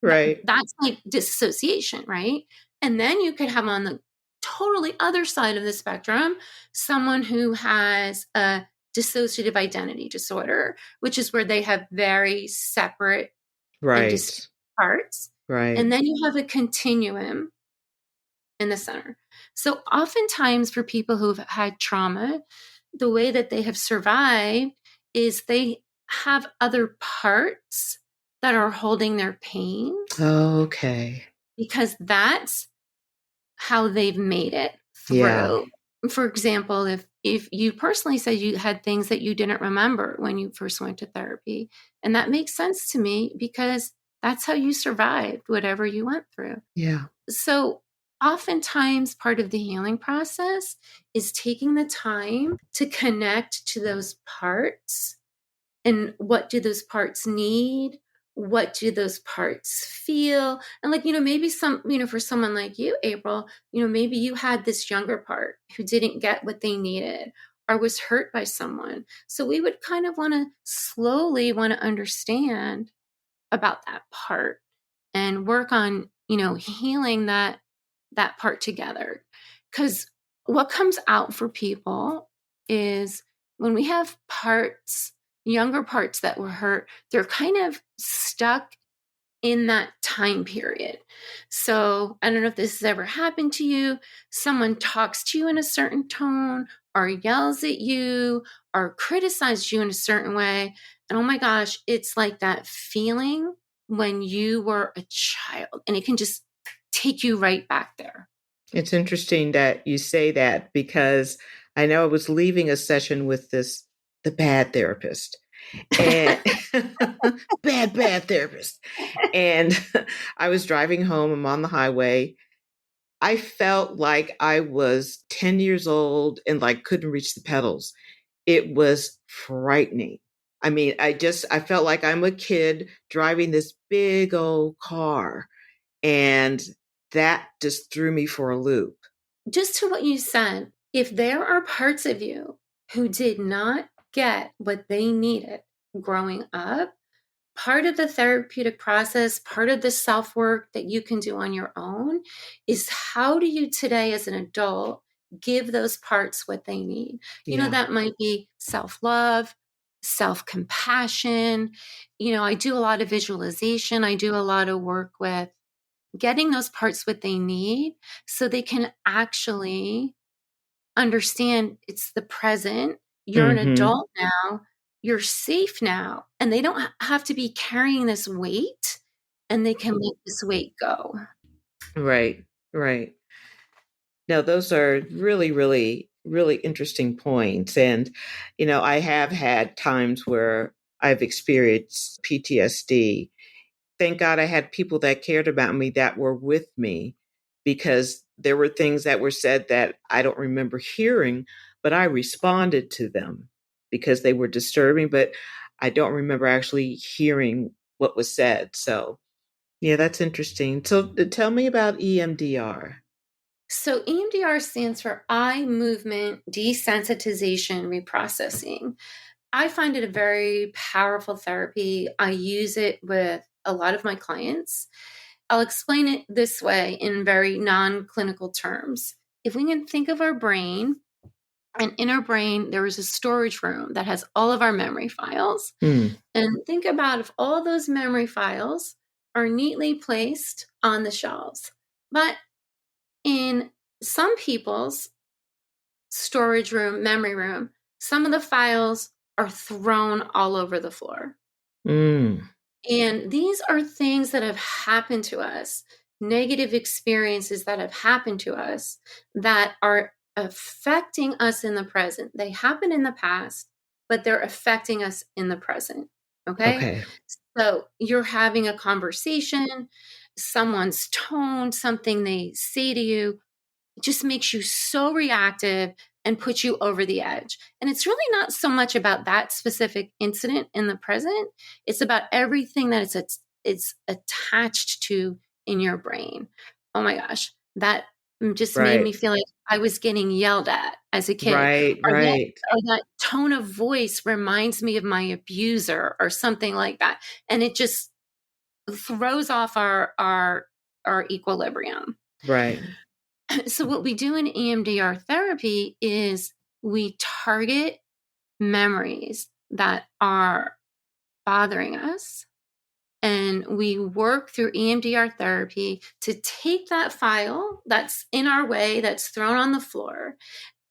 Right. that's like disassociation, right? And then you could have on the totally other side of the spectrum someone who has a dissociative identity disorder, which is where they have very separate and distinct Right. parts. Right. And then you have a continuum in the center. So oftentimes for people who've had trauma, the way that they have survived is they have other parts that are holding their pain Okay. because that's how they've made it Yeah. through. For example, if you personally said you had things that you didn't remember when you first went to therapy, and that makes sense to me because that's how you survived whatever you went through. Yeah. So oftentimes part of the healing process is taking the time to connect to those parts and what do those parts need, what do those parts feel, and like maybe some for someone like you, April, maybe you had this younger part who didn't get what they needed or was hurt by someone, so we would kind of slowly want to understand about that part and work on healing that part together. Because what comes out for people is when we have parts, younger parts that were hurt, they're kind of stuck in that time period. So I don't know if this has ever happened to you. Someone talks to you in a certain tone or yells at you or criticizes you in a certain way. And oh my gosh, it's like that feeling when you were a child, and it can just take you right back there. It's interesting that you say that because I know I was leaving a session with the bad therapist and bad therapist. And I was driving home. I'm on the highway. I felt like I was 10 years old and like couldn't reach the pedals. It was frightening. I mean, I felt like I'm a kid driving this big old car. And that just threw me for a loop. Just to what you said, if there are parts of you who did not get what they needed growing up, part of the therapeutic process, part of the self work that you can do on your own is how do you today as an adult give those parts what they need? Yeah. That might be self love, self compassion. I do a lot of visualization, I do a lot of work with getting those parts what they need so they can actually understand it's the present. You're an Hmm. adult now. You're safe now. And they don't have to be carrying this weight, and they can let this weight go. Right. Right. No, those are really, really, really interesting points. And, I have had times where I've experienced PTSD. Thank God I had people that cared about me that were with me because there were things that were said that I don't remember hearing, but I responded to them because they were disturbing, but I don't remember actually hearing what was said. So, yeah, that's interesting. So, tell me about EMDR. So EMDR stands for eye movement desensitization reprocessing. I find it a very powerful therapy. I use it with a lot of my clients. I'll explain it this way in very non clinical terms. If we can think of our brain, and in our brain, there is a storage room that has all of our memory files. Hmm. And think about if all those memory files are neatly placed on the shelves. But in some people's storage room, memory room, some of the files are thrown all over the floor. Mm. And these are things that have happened to us, negative experiences that have happened to us that are affecting us in the present. They happened in the past, but they're affecting us in the present. Okay. Okay. So you're having a conversation, someone's tone, something they say to you, it just makes you so reactive and puts you over the edge. And it's really not so much about that specific incident in the present. It's about everything that it's attached to in your brain. Oh my gosh, that just made Right. me feel like I was getting yelled at as a kid. Right. Or that Right. or that tone of voice reminds me of my abuser or something like that. And it just throws off our equilibrium. Right. So what we do in EMDR therapy is we target memories that are bothering us, and we work through EMDR therapy to take that file that's in our way, that's thrown on the floor,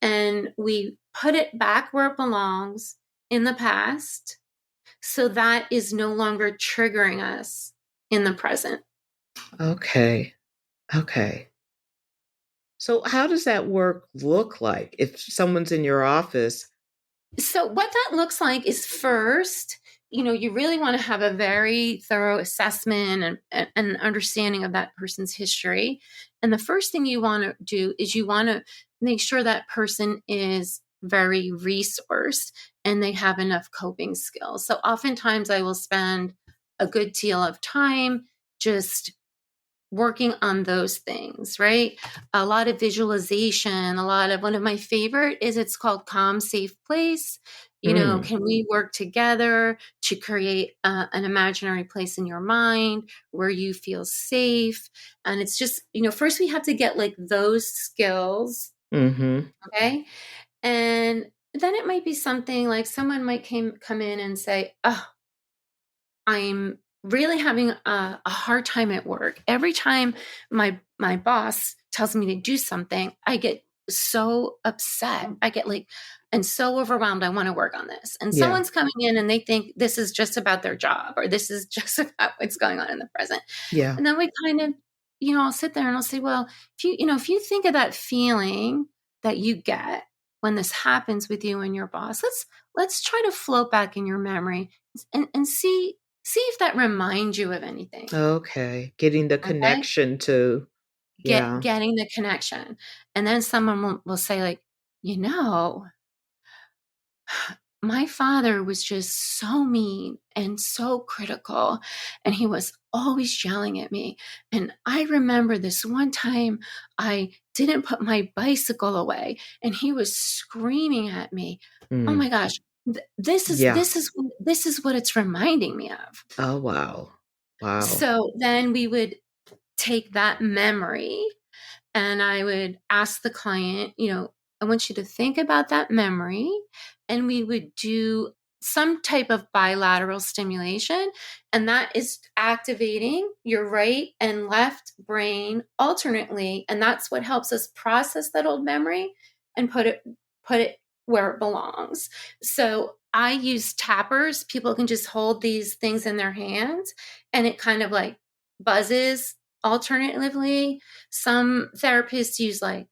and we put it back where it belongs in the past, so that is no longer triggering us in the present. Okay. Okay. So how does that work look like if someone's in your office? So what that looks like is, first, you really want to have a very thorough assessment and understanding of that person's history. And the first thing you want to do is you want to make sure that person is very resourced and they have enough coping skills. So oftentimes I will spend a good deal of time just working on those things, right? A lot of visualization, one of my favorite is, it's called Calm Safe Place. Mm. Can we work together to create an imaginary place in your mind where you feel safe? And it's just, first we have to get like those skills, Mm-hmm. okay? And then it might be something like someone might come in and say, oh, I'm really having a hard time at work. Every time my boss tells me to do something, I get so upset. I get like and so overwhelmed. I want to work on this. And Yeah. someone's coming in and they think this is just about their job, or this is just about what's going on in the present. Yeah. And then we kind of, I'll sit there and I'll say, well, if you think of that feeling that you get when this happens with you and your boss, let's try to float back in your memory and see if that reminds you of anything. Okay. Getting the Okay. connection to, yeah. Getting the connection. And then someone will say, like, you know, my father was just so mean and so critical, and he was always yelling at me. And I remember this one time I didn't put my bicycle away, and he was screaming at me. Oh Mm. my gosh, this is Yeah. what it's reminding me of. Oh, wow. Wow. So then we would take that memory, and I would ask the client, I want you to think about that memory. And we would do some type of bilateral stimulation. And that is activating your right and left brain alternately. And that's what helps us process that old memory and put it where it belongs. So I use tappers. People can just hold these things in their hands and it kind of like buzzes alternatively. Some therapists use like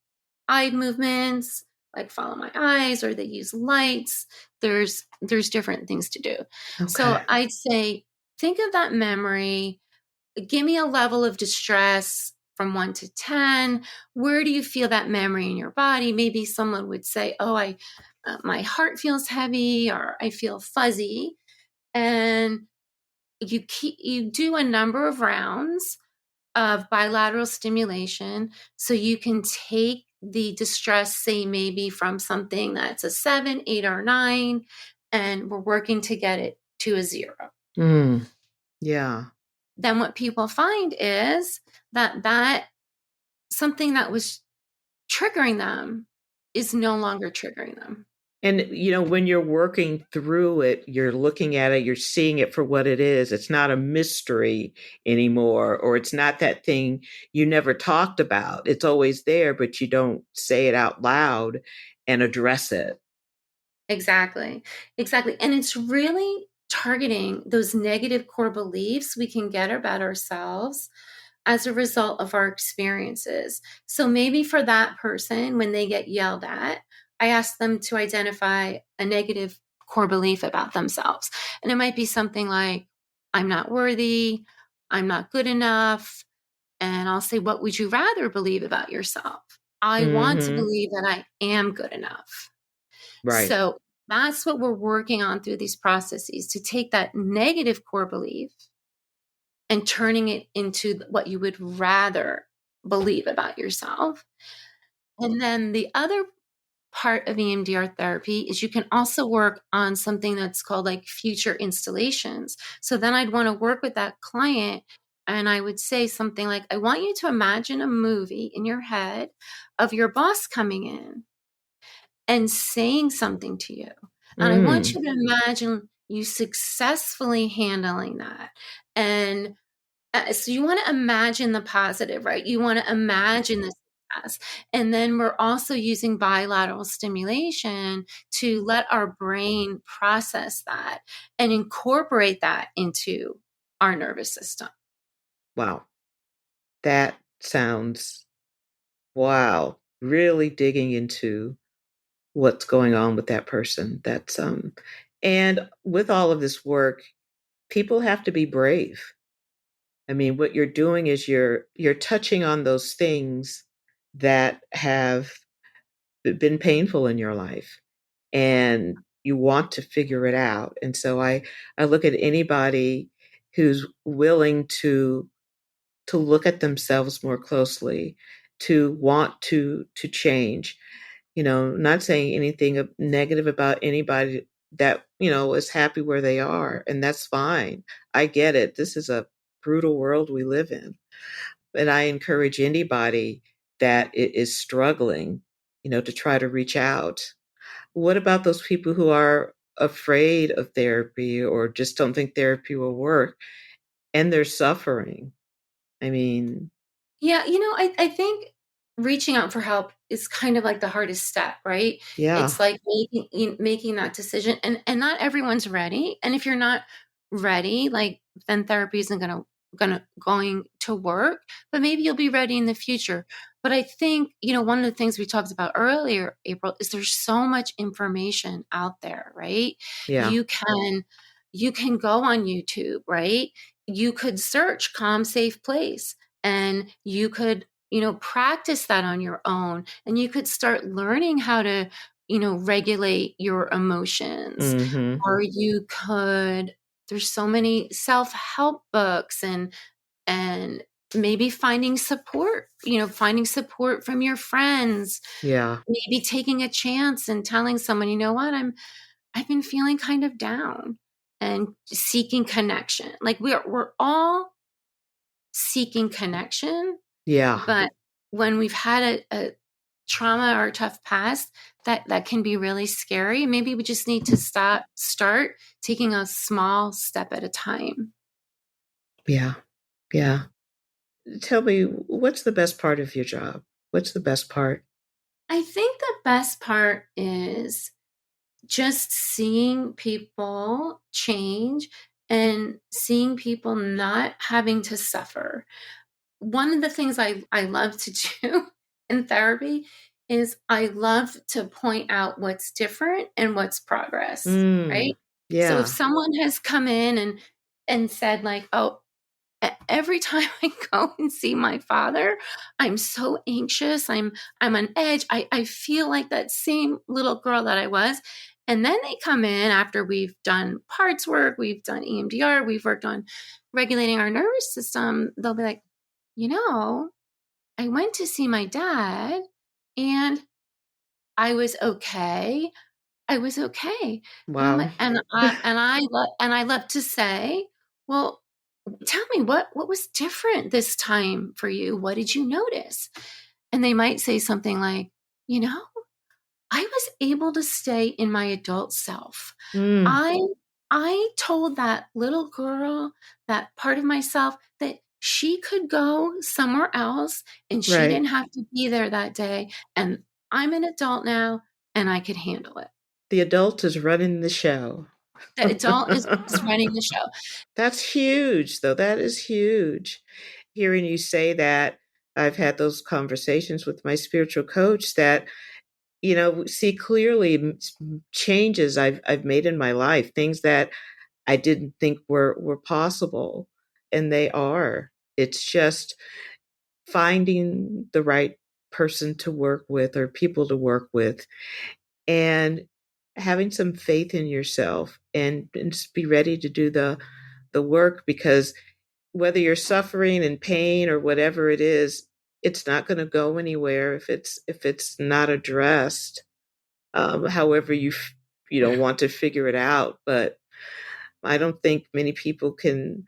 eye movements, like follow my eyes, or they use lights. There's different things to do. So Okay. I'd say, think of that memory. Give me a level of distress from 1 to 10. Where do you feel that memory in your body? Maybe someone would say, oh, my heart feels heavy, or I feel fuzzy. And you do a number of rounds of bilateral stimulation, so you can take the distress, say maybe from something that's a 7, 8, or 9, and we're working to get it to a 0. Mm. Yeah. Then what people find is that something that was triggering them is no longer triggering them. And, when you're working through it, you're looking at it, you're seeing it for what it is. It's not a mystery anymore, or it's not that thing you never talked about. It's always there, but you don't say it out loud and address it. Exactly. Exactly. And it's really targeting those negative core beliefs we can get about ourselves as a result of our experiences. So maybe for that person, when they get yelled at, I ask them to identify a negative core belief about themselves. And it might be something like, I'm not worthy, I'm not good enough. And I'll say, what would you rather believe about yourself? I want to Mm-hmm. believe that I am good enough. Right. So that's what we're working on through these processes, to take that negative core belief and turning it into what you would rather believe about yourself. And then the other part of EMDR therapy is you can also work on something that's called like future installations. So then I'd want to work with that client and I would say something like, I want you to imagine a movie in your head of your boss coming in and saying something to you. And I want Mm. you to imagine you successfully handling that. And so you want to imagine the positive, right? You want to imagine the success. And then we're also using bilateral stimulation to let our brain process that and incorporate that into our nervous system. Wow. That sounds, wow, really digging into what's going on with that person. And with all of this work, people have to be brave. I mean, what you're doing is you're touching on those things that have been painful in your life, and you want to figure it out. And so I look at anybody who's willing to look at themselves more closely, to want to change. Not saying anything negative about anybody that is happy where they are, and that's fine. I get it. This is a brutal world we live in, and I encourage anybody that is struggling, to try to reach out. What about those people who are afraid of therapy or just don't think therapy will work and they're suffering? I mean, Yeah, I think reaching out for help is kind of like the hardest step, right? yeah. It's like making that decision, and not everyone's ready. And if you're not ready, like then therapy isn't going to work, but maybe you'll be ready in the future. But I think, one of the things we talked about earlier, April, is there's so much information out there, right? Yeah. You can you can go on YouTube, right? You could search calm, safe place and you could practice that on your own and you could start learning how to regulate your emotions, Mhm. or you could, there's so many self-help books and maybe finding support from your friends, Yeah. maybe taking a chance and telling someone, you know what, I've been feeling kind of down, and seeking connection. Like we're all seeking connection. Yeah. But when we've had a trauma or a tough past, that can be really scary. Maybe we just need to start taking a small step at a time. Yeah. Yeah. Tell me, what's the best part of your job? What's the best part? I think the best part is just seeing people change and seeing people not having to suffer. One of the things I love to do in therapy is I love to point out what's different and what's progress, right? Mm. So if Yeah. someone has come in and said like, "Oh, every time I go and see my father, I'm so anxious. I'm on edge. I feel like that same little girl that I was." And then they come in after we've done parts work, we've done EMDR, we've worked on regulating our nervous system. They'll be like, I went to see my dad and I was okay. I was okay. And I'm Wow. like, and I love to say, well, tell me what was different this time for you? What did you notice? And they might say something like, you know, I was able to stay in my adult self. Mm. I I told that little girl, that part of myself, that she could go somewhere else and she Right. didn't have to be there that day. And I'm an adult now and I could handle it. The adult is running the show. that adult is running the show. That's huge, though. That is huge. Hearing you say that, I've had those conversations with my spiritual coach that, see clearly changes I've made in my life, things that I didn't think were possible, and they are. It's just finding the right person to work with or people to work with, and having some faith in yourself, and just be ready to do the work, because whether you're suffering and pain or whatever it is, it's not going to go anywhere if it's not addressed. However want to figure it out, but I don't think many people can,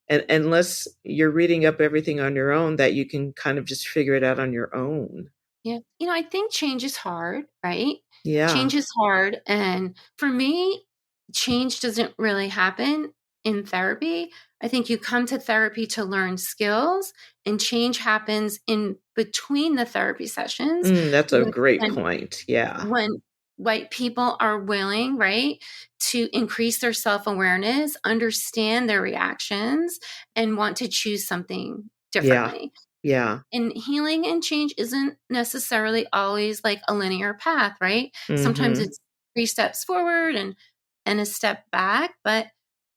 and unless you're reading up everything on your own, that you can kind of just figure it out on your own. Yeah. I think change is hard, right? Yeah. Change is hard. And for me, change doesn't really happen in therapy. I think you come to therapy to learn skills, and change happens in between the therapy sessions That's a when, great when, point. Yeah. when white people are willing, right, to increase their self-awareness, understand their reactions, and want to choose something Yeah. differently. Yeah. And healing and change isn't necessarily always like a linear path, right? Sometimes Mm-hmm. it's 3 steps forward and a step back, but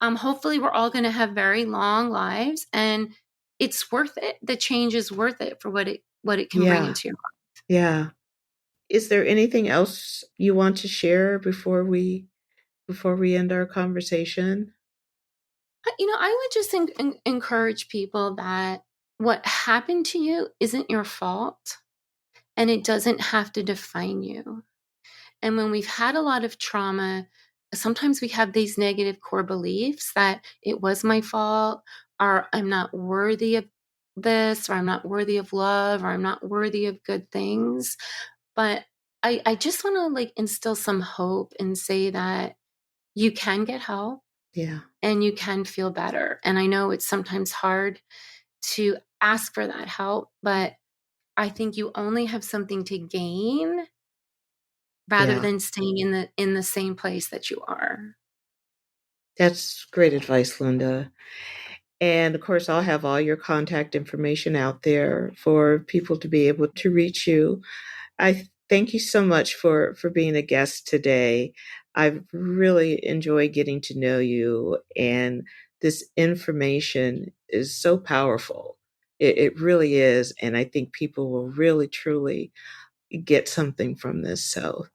hopefully we're all going to have very long lives, and it's worth it. The change is worth it for what it can bring Yeah. into your life. Yeah. Is there anything else you want to share before we end our conversation? I would just encourage people that what happened to you isn't your fault, and it doesn't have to define you. And when we've had a lot of trauma, sometimes we have these negative core beliefs that it was my fault, or I'm not worthy of this, or I'm not worthy of love, or I'm not worthy of good things. But I just want to like instill some hope and say that you can get help Yeah. and you can feel better. And I know it's sometimes hard to ask for that help, but I think you only have something to gain rather Yeah. than staying in the same place that you are. That's great advice, Linda. And of course, I'll have all your contact information out there for people to be able to reach you. I thank you so much for being a guest today. I've really enjoyed getting to know you, and this information is so powerful. It really is, and I think people will really truly get something from this. So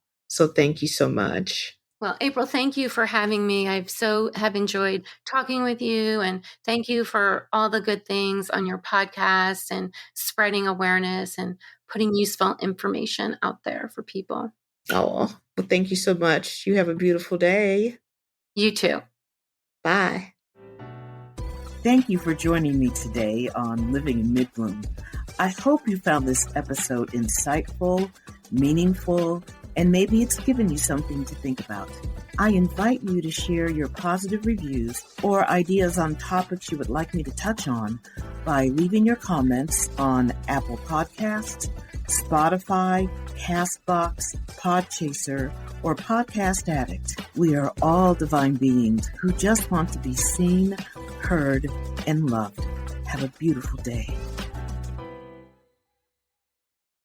thank you so much. Well, April, thank you for having me. Have enjoyed talking with you, and thank you for all the good things on your podcast and spreading awareness and putting useful information out there for people. Oh, well, thank you so much. You have a beautiful day. You too. Bye. Thank you for joining me today on Living in Midbloom. I hope you found this episode insightful, meaningful, and maybe it's given you something to think about. I invite you to share your positive reviews or ideas on topics you would like me to touch on by leaving your comments on Apple Podcasts, Spotify, Castbox, Podchaser, or Podcast Addict. We are all divine beings who just want to be seen, heard, and loved. Have a beautiful day.